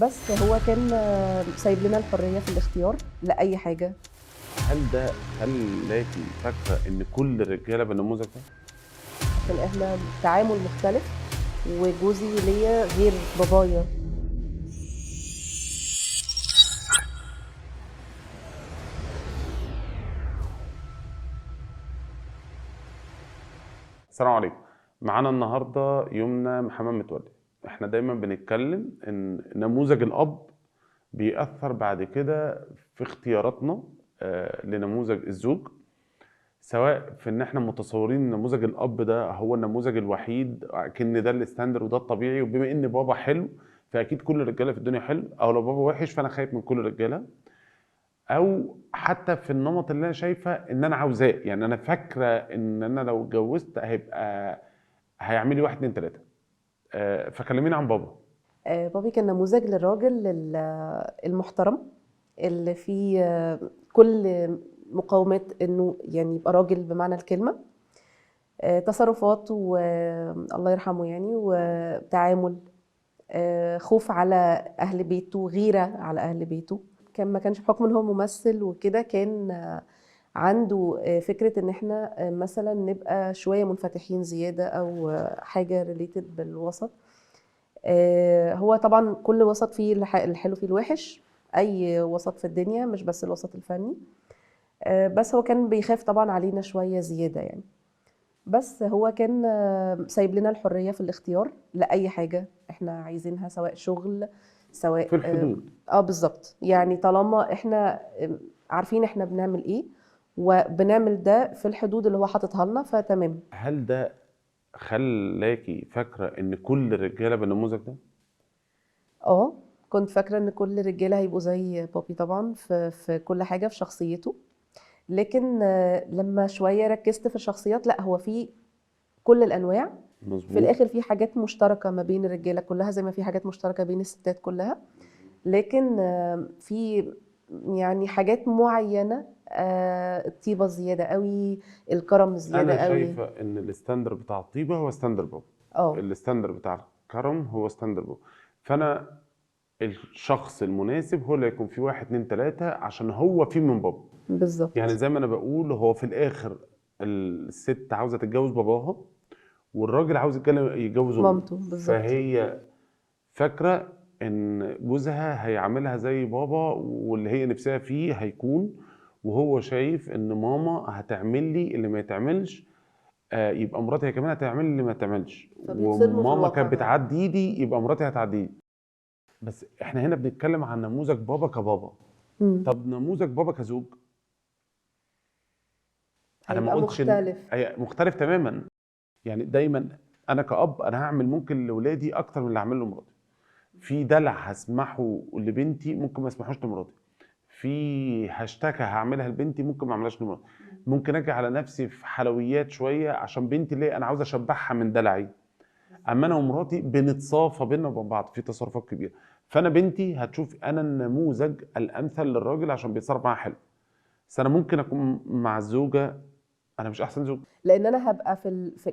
بس هو كان سايب لنا الحرية في الاختيار لأي حاجة. هل ده خلّاكِ فاكرة إن كل الرجالة بالنموذج ده؟ عشان إحنا تعامل مختلف، وجوزي ليّا غير بابايا. السلام عليكم. معانا النهارده يمنى محمد متولي. إحنا دايمًا بنتكلم إن نموذج الأب بيأثّر بعد كده في اختياراتنا لنموذج الزوج، سواء في إن إحنا متصورين إن نموذج الأب ده هو النموذج الوحيد أكن ده الستاندر وده الطبيعي، وبما إن بابا حلو فأكيد كل الرجالة في الدنيا حلو، أو لو بابا وِحِش فأنا خايف من كل الرجالة. أو حتى في النمط اللي أنا شايفة إن أنا عاوزاه، يعني أنا فاكرة إن أنا لو اتجوزت هيعمل لي 1، 2، 3. فكلميني عن بابا. بابي كان نموذج للراجل المحترم، اللي فيه كل مقومات إنه يعني يبقى راجل بمعنى الكلمة. تصرفات والله يرحمه يعني، وتعامل، خوف على أهل بيته، غيرة على أهل بيته. ما كانش بحكم إن هو ممثل وكده، كان عنده فكرة إن إحنا مثلا نبقى شوية منفتحين زيادة، أو حاجة ريليتد بالوسط. هو طبعا كل وسط فيه الحلو فيه الوحش، أي وسط في الدنيا مش بس الوسط الفني. بس هو كان بيخاف طبعا علينا شوية زيادة يعني. بس هو كان سايب لنا الحرية في الاختيار لأي حاجة احنا عايزينها، سواء شغل، سواء في الحدود. بالظبط. يعني طالما احنا عارفين احنا بنعمل ايه، وبنعمل ده في الحدود اللي هو حاططها لنا، فتمام. هل ده خلّاكِ فاكرة إن كل الرجالة بالنموذج ده؟ اه، كنت فاكرة ان كل الرجالة هيبقوا زي بابي طبعا في كل حاجة في شخصيته. لكن لما شوية ركزت في الشخصيات، لا، هو في كل الأنواع. في مضبوط. الآخر في حاجات مشتركة ما بين الرجالة كلها، زي ما في حاجات مشتركة بين الستات كلها. لكن في يعني حاجات معينة، الطيبة زيادة قوي، الكرم زيادة أنا قوي. شايفة إن الستاندر بتاع الطيبة هو ستاندر بابا، اه، الستاندر بتاع الكرم هو ستاندر بابا. فأنا الشخص المناسب هو اللي هيكون فيه 1، 2، 3 عشان هو فيه من بابا. يعني بالظبط. زي ما أنا باقول هو في الآخر الست عاوزة تتجوز باباها، والراجل عاوز يتجوز أمه. مامته بالظبط. فهي فاكرة إن جوزها هيعاملها زي بابا، واللي هي نفسها فيه هيكون، وهو شايف إن ماما هتعمل لي اللي ما يتعملش، يبقى مراتي هي كمان هتعمل لي اللي ما يتعملش، فبيتصدموا في وماما الواقع كانت بقى. بتعدي لي يبقى مراتي هتعدي لي. بس إحنا هنا بنتكلم عن نموذج بابا كبابا. مم. طب نموذج بابا كزوج؟ أنا ما هيبقى قُلتش إن مختلف. مختلف تمامًا. يعني دايمًا أنا كأب أنا هاعمل ممكن لولادي أكتر من اللي هاعمله لمراتي. في دلع هاسمحه لبنتي ممكن ما اسمحوش لمراتي. في هاشتكى هاعملها لبنتي ممكن ما اعملهاش لمراتي. ممكن آجي على نفسي في حلويات شوية عشان بنتي ليه أنا عاوز أشبعها من دلعي. أما أنا ومراتي بنتصافى بيننا وبين بعض في تصرفات كبيرة. فأنا بنتي هتشوف أنا النموذج الأمثل للراجل عشان بيتصرف معاها حلو. بس أنا ممكن أكون مع الزوجة أنا مش أحسن زوج. لأن أنا هبقى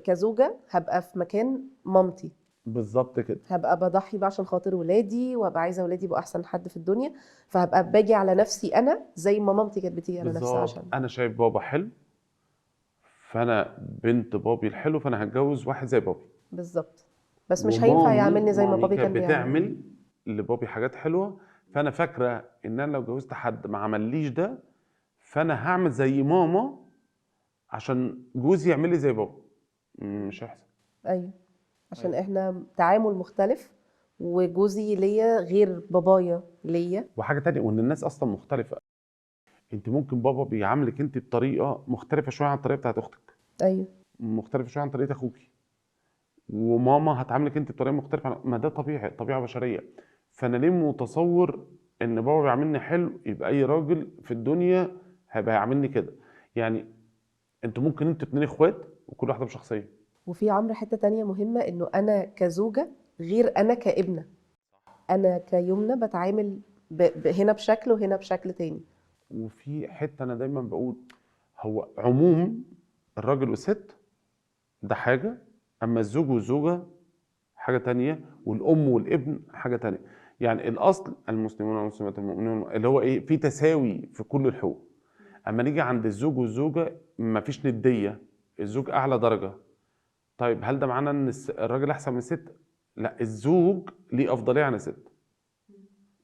كزوجة، هبقى في مكان مامتي. بالضبط كده. هبقى بضحي بقى عشان خاطر ولادي، وهبقى عايزة ولادي يبقوا أحسن حد في الدنيا. فهبقى باجي على نفسي أنا زي ما مامتي كانت بتيجي على نفسها بالضبط. عشان. أنا شايف بابا حلو، فأنا بنت بابي الحلو فأنا هاتجوز واحد زي بابي. بالظبط. بس مش هينفع ومامي يعاملني زي ما مامي بابي كانت كان بيعمل. بتعمل لبابي حاجات حلوة، فأنا فاكرة إن أنا لو اتجوزت حد ما عملّيش ده، فأنا هاعمل زي ماما عشان جوزي يعمل لي زي بابا. مش هيحصل. أيوه، عشان أيوه. إحنا تعامل مختلف، وجوزي ليّا غير بابايا ليّا. وحاجة تانية وإن الناس أصلًا مختلفة. أنتِ ممكن بابا بيعاملِك أنتِ بطريقة مختلفة شوية عن الطريقة بتاعة أختِك، أيوه. مختلفة شوية عن طريقة أخوكِ، وماما هتعاملِك أنتِ بطريقة مختلفة ما ده طبيعي، طبيعة بشرية. فأنا ليه متصوّر إن بابا بيعاملني حلو، يبقى أي راجل في الدنيا هيبقى هيعاملني كده. يعني أنتم 2 إخوات وكل واحدة بشخصية. وفي عمرو حتّة تانية مهمة، إنه أنا كزوجة غير أنا كابنة. أنا كيمنى باتعامل هنا بشكل وهنا بشكل تاني. وفي حتّة أنا دايمًا باقول هو عموم الراجل والست ده حاجة، أمّا الزوج والزوجة حاجة تانية، والأم والابن حاجة تانية. يعني الاصل المسلمون والمسلمات المؤمنون اللي هو ايه، في تساوي في كل الحقوق. اما نيجي عند الزوج والزوجه مفيش نديه، الزوج اعلى درجه. طيب هل ده معناه ان الراجل احسن من الست؟ لا، الزوج ليه افضليه عن الست،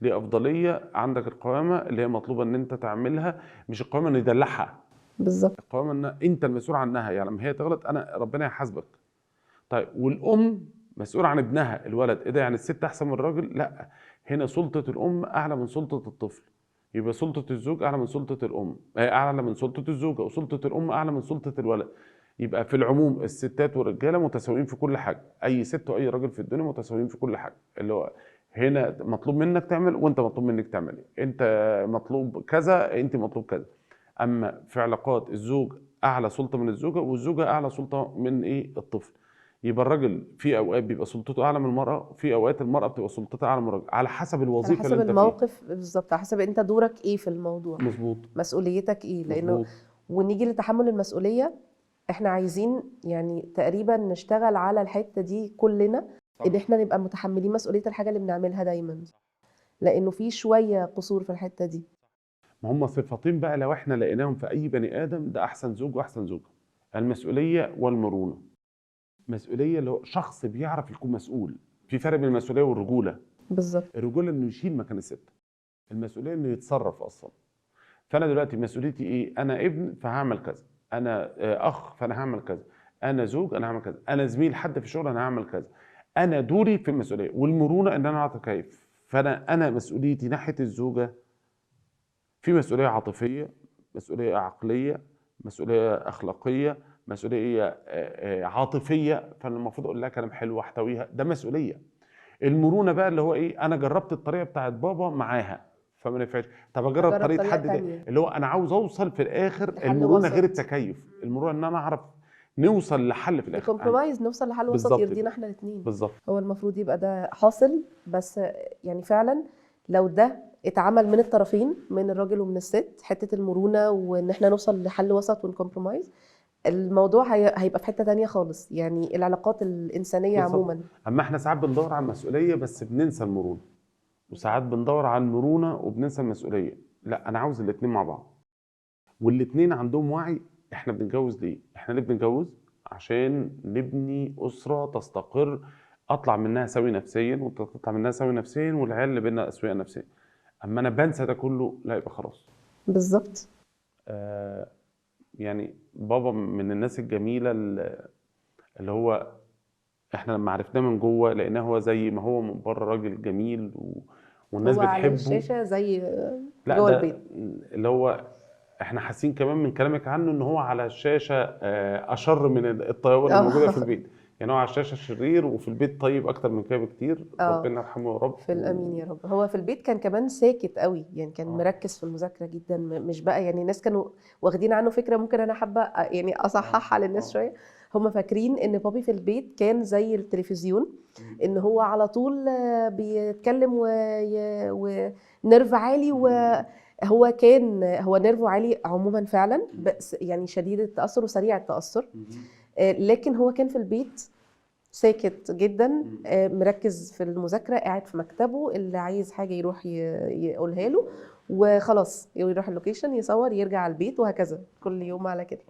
ليه افضليه. عندك القوامه اللي هي مطلوبه ان انت تعملها، مش القوامه ان يدلعها، بالظبط. القوامه ان انت المسؤول عنها، يعني لما هي تغلط انا ربنا يحاسبك. طيب والام مسؤول عن ابنها الولد، ايه ده يعني الست احسن من الراجل؟ لا، هنا سلطه الام اعلى من سلطه الطفل، يبقى سلطه الزوج اعلى من سلطه الام، اعلى من سلطه الزوجه، وسلطه الام اعلى من سلطه الولد. يبقى في العموم الستات والرجاله متساويين في كل حاجه، اي ست واي راجل في الدنيا متساويين في كل حاجه. اللي هو هنا مطلوب منك تعمل وانت مطلوب منك تعمل، انت مطلوب كذا انت مطلوب كذا. اما في علاقات الزوج اعلى سلطه من الزوجه، والزوجه اعلى سلطه من ايه الطفل. يبقى الراجل في اوقات بيبقى سلطته اعلى من المراه، وفي اوقات المراه بتبقى سلطتها اعلى من الراجل، على حسب على الوظيفه اللي حسب انت فيها. الموقف بالظبط، على حسب انت دورك ايه في الموضوع، مظبوط. مسؤوليتك ايه. لانه مظبوط. ونيجي لتحمل المسؤوليه، احنا عايزين يعني تقريبا نشتغل على الحته دي كلنا، صح. ان احنا نبقى متحملين مسؤوليه الحاجه اللي بنعملها دايما، لانه في شويه قصور في الحته دي. ما هم صفتين بقى لو احنا لقيناهم في اي بني ادم، ده احسن زوج واحسن زوجه: المسؤوليه والمرونه. مسؤوليه اللي هو شخص بيعرف يكون مسؤول. في فرق بين المسؤوليه والرجوله. بالظبط. الرجوله انه يشيل مكان الست، المسؤوليه انه يتصرف اصلا. فانا دلوقتي مسؤوليتي ايه؟ انا ابن فهعمل كذا، انا اخ فانا هعمل كذا، انا زوج انا هعمل كذا، انا زميل حد في الشغل انا هعمل كذا. انا دوري في المسؤوليه. والمرونه ان انا اعرف كيف. فانا مسؤوليتي ناحيه الزوجه في مسؤوليه عاطفيه، مسؤوليه عقليه، مسؤوليه اخلاقيه، مسؤوليه عاطفيه، فانا المفروض اقول لها كلام حلو واحتويها، ده مسؤوليه. المرونه بقى اللي هو ايه، انا جربت الطريقه بتاعت بابا معاها فما نفعش، طب اجرب اجرب طريقه طريقه حد تاني. تانية اللي هو انا عاوز اوصل في الاخر، لحل المرونه غير وسط، التكيف. المرونه ان انا اعرف نوصل لحل في الاخر لكومبرومايز، نوصل لحل وسط بالظبط يرضينا كده. احنا الاثنين. بالظبط. هو المفروض يبقى ده حاصل، بس يعني فعلا لو ده اتعمل من الطرفين، من الراجل ومن الست، حته المرونه وان احنا نوصل لحل وسط ونكمبرومايز، الموضوع هيبقى في حته تانية خالص. يعني العلاقات الانسانيه بالظبط. عموما. اما احنا ساعات بندور على المسؤوليه بس بننسى المرونه، وساعات بندور على المرونه وبننسى المسؤوليه. لا، انا عاوز الاثنين مع بعض، والاثنين عندهم وعي. احنا بنتجوز ليه؟ احنا ليه بنتجوز؟ عشان نبني اسره تستقر، اطلع منها سوي نفسيا وانت تطلع منها سوي نفسيا، والعيال اللي بينا اسوياء نفسيا. اما انا بنسى ده كله، لا يبقى خلاص. بالظبط. آه يعني بابا من الناس الجميله اللي هو احنا لما عرفناه من جوه لقيناه هو زي ما هو من بره راجل جميل والناس هو على بتحبه. الشاشه زي لا جوه ده البيت. اللي هو احنا حاسين كمان من كلامك عنه ان هو على الشاشه اشر من الطيبه اللي موجوده في اه. البيت. يعني هو على الشاشه شرير وفي البيت طيب اكتر من كده بكتير. اه، ربنا يرحمه يا رب في الامين يا رب. هو في البيت كان كمان ساكت قوي، يعني كان مركز في المذاكره جدا، مش بقى يعني الناس كانوا واخدين عنه فكره، ممكن انا حابه يعني اصححها للناس شويه. هم فاكرين ان بابي في البيت كان زي التلفزيون، ان هو على طول بيتكلم ونرف عالي. وهو كان هو نيرفه عالي عموما فعلا، بس يعني شديد التاثر وسريع التاثر. لكن هو كان في البيت ساكت جدا، مركز في المذاكرة، قاعد في مكتبه، اللي عايز حاجة يروح يقولها له وخلاص، يروح اللوكيشن يصور يرجع على البيت، وهكذا كل يوم على كده.